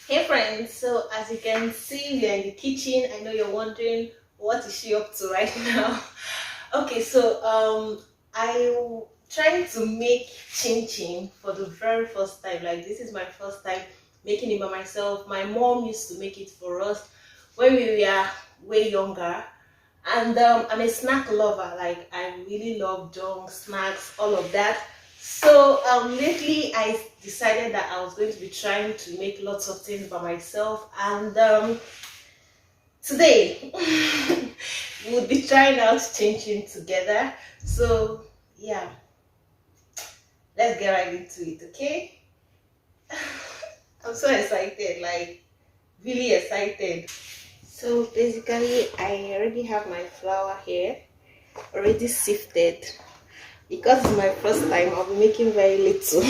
Hey friends, so as you can see, we are in the kitchen. I know you're wondering what is she up to right now. Okay, so I'm trying to make chin chin for the very first time. Like this is my first time making it by myself. My mom used to make it for us when we were way younger. And I'm a snack lover. Like I really love junk snacks, all of that. So lately I decided that I was going to be trying to make lots of things by myself, and today we'll be trying out changing together. So yeah, let's get right into it. Okay. I'm so excited, like really excited. So basically I already have my flour here already sifted. Because it's my first time, I'll be making very little.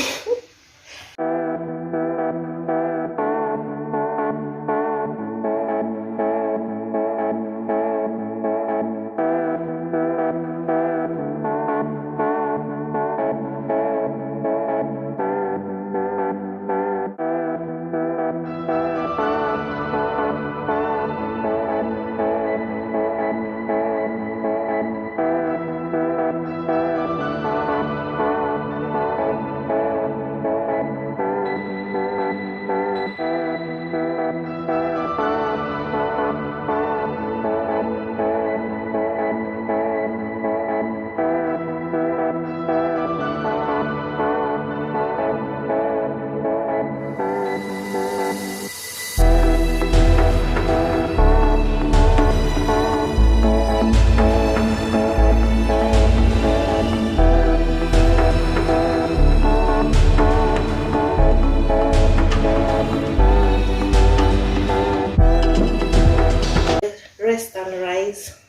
Rest and rise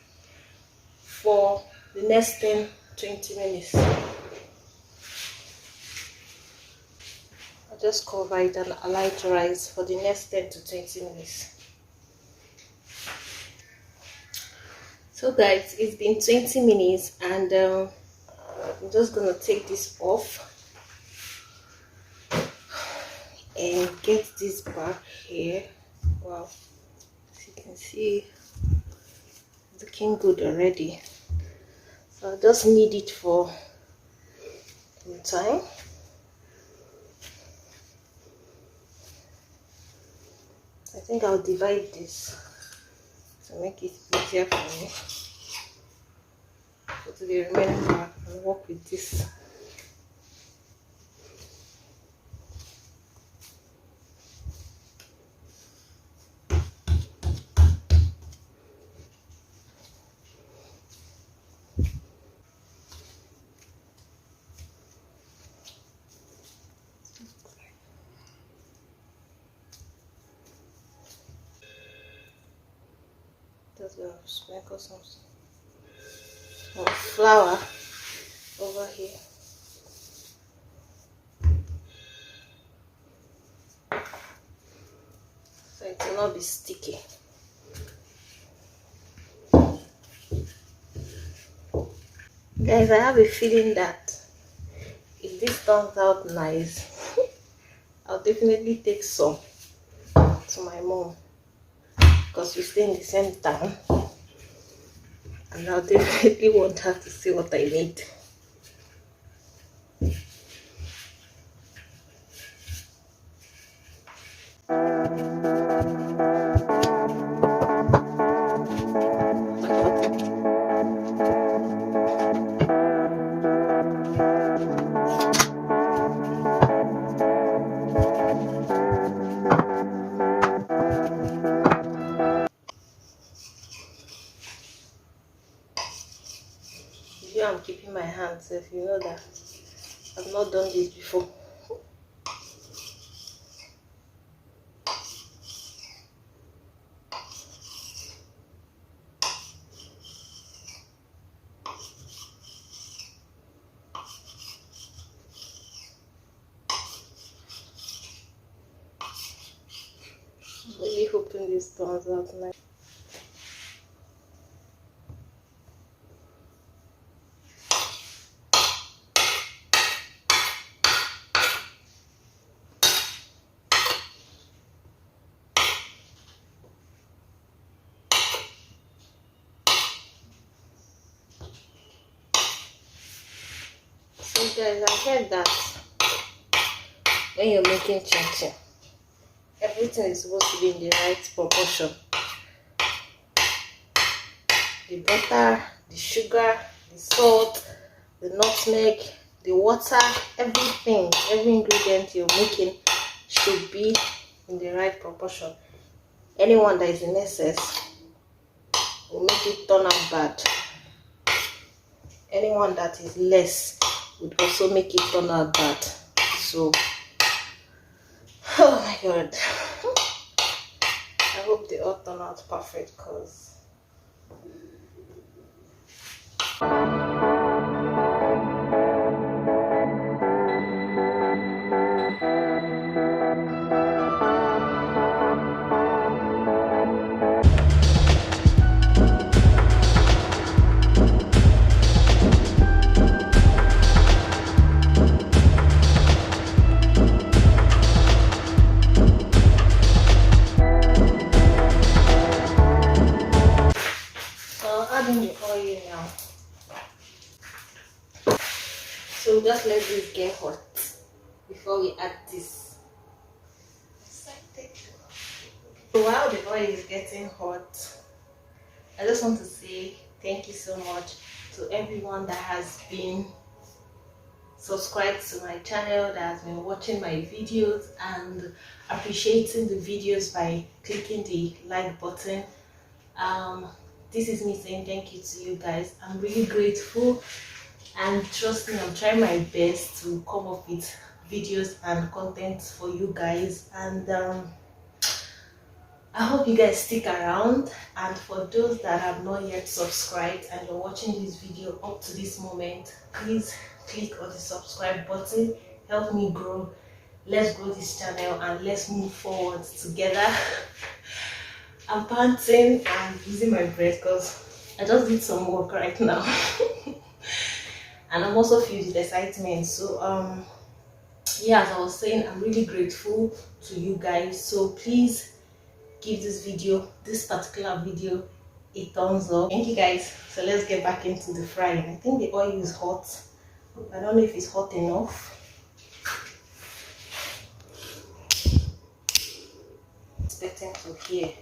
for the next 10-20 minutes. I'll just cover it and allow it to rise for the next 10 to 20 minutes. So guys, it's been 20 minutes and I'm just gonna take this off and get this back here. Wow, as you can see, it's looking good already. So I just knead it for some time. I think I'll divide this to make it easier for me. Go to the remaining part and work with this. Just gonna sprinkle some flour over here. So it will not be sticky. Guys, I have a feeling that if this turns out nice, I'll definitely take some to my mom because we stay in the same town and I'll definitely want her to see what I made. I'm keeping my hands if you know that I've not done this before. I'm really hoping this turns out nice. Guys, I heard that when you're making chin, everything is supposed to be in the right proportion. The butter, the sugar, the salt, the nutmeg, the water, everything, every ingredient you're making should be in the right proportion. Anyone that is in excess will make it turn out bad. Anyone that is less would also make it turn out bad. So, oh my god, I hope they all turn out perfect, because adding the oil now. So just let this get hot before we add this. So while the oil is getting hot, I just want to say thank you so much to everyone that has been subscribed to my channel, that has been watching my videos and appreciating the videos by clicking the like button. This is me saying thank you to you guys. I'm really grateful, and trust me, I'm trying my best to come up with videos and content for you guys, and I hope you guys stick around. And for those that have not yet subscribed and you're watching this video up to this moment, please click on the subscribe button. Help me grow. Let's grow this channel and let's move forward together. I'm panting and losing my breath because I just did some work right now. And I'm also filled with excitement. So yeah, as I was saying, I'm really grateful to you guys. So please give this particular video a thumbs up. Thank you guys. So let's get back into the frying. I think the oil is hot. I don't know if it's hot enough. Expecting to hear.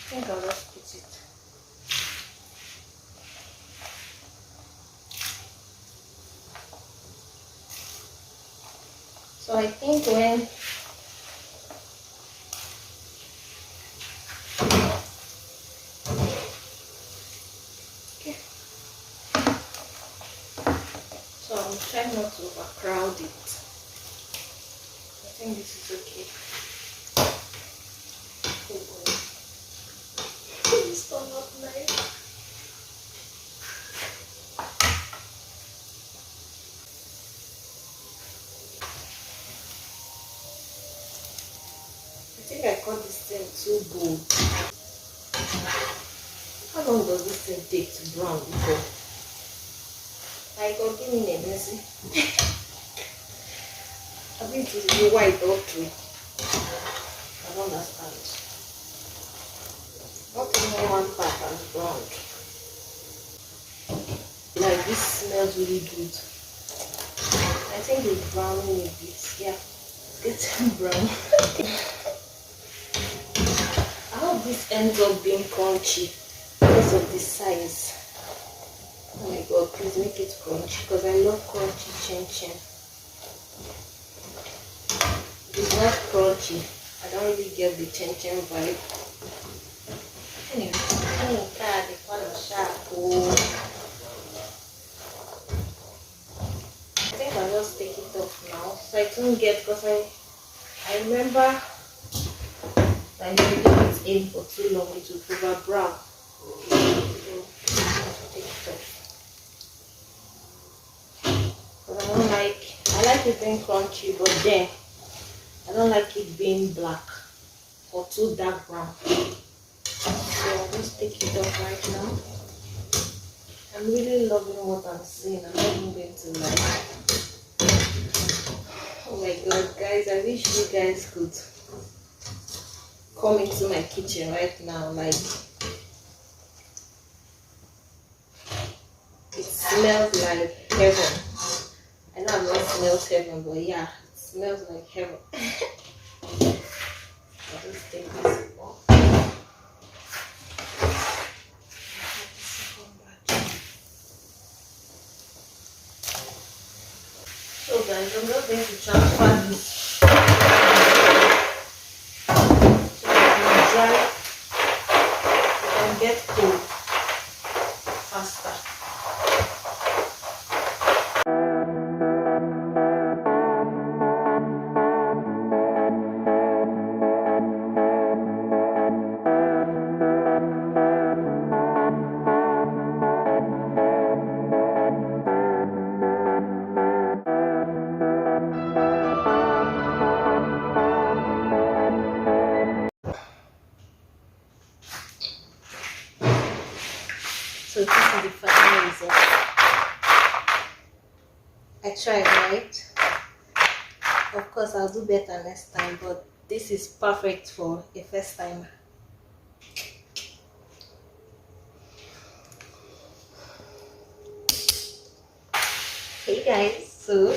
I think I'll just put it. So I think when so I'm trying not to overcrowd it. I think this is okay. It's not nice. I think I got this thing too bold. How long does this thing take to brown before? I got give me a messy. I think it will be white or three. I don't understand. Not even one part has browned. Like this smells really good. I think it's browning a bit. Yeah, it's getting brown. I hope this ends up being crunchy because of the size. Oh my god, please make it crunchy because I love crunchy chin. If it's not crunchy, I don't really get the chin vibe. Anyway, I think I'll just take it off now so I don't get, because I remember that if you leave it in for too long it will over brown. So I'll take it off. Because I like it being crunchy, but then I don't like it being black or too dark brown. So I'll just take it off right now. I'm really loving what I'm seeing. I'm not even going to lie. Oh my god, guys, I wish you guys could come into my kitchen right now. Like, it smells like heaven. I know I've not smelled heaven, but yeah, it smells like heaven. I'll just take this off. So guys, I'm not going to transfer this so it can dry and get cold faster. So this is the final result. I tried, right? Of course, I'll do better next time, but this is perfect for a first timer. Hey guys, so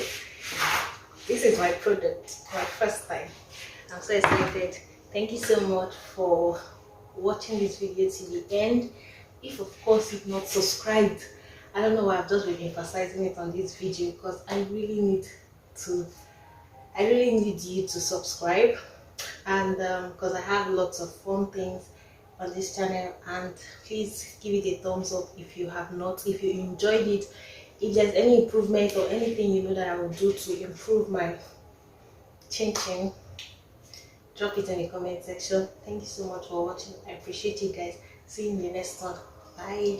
this is my product, my first time. I'm so excited. Thank you so much for watching this video till the end. If of course you've not subscribed, I don't know why I've just been emphasizing it on this video, because I really need you to subscribe, and because I have lots of fun things on this channel. And please give it a thumbs up if you have not, if you enjoyed it. If there's any improvement or anything you know that I will do to improve my chin, drop it in the comment section. Thank you so much for watching. I appreciate you guys. See you in the next one. Bye.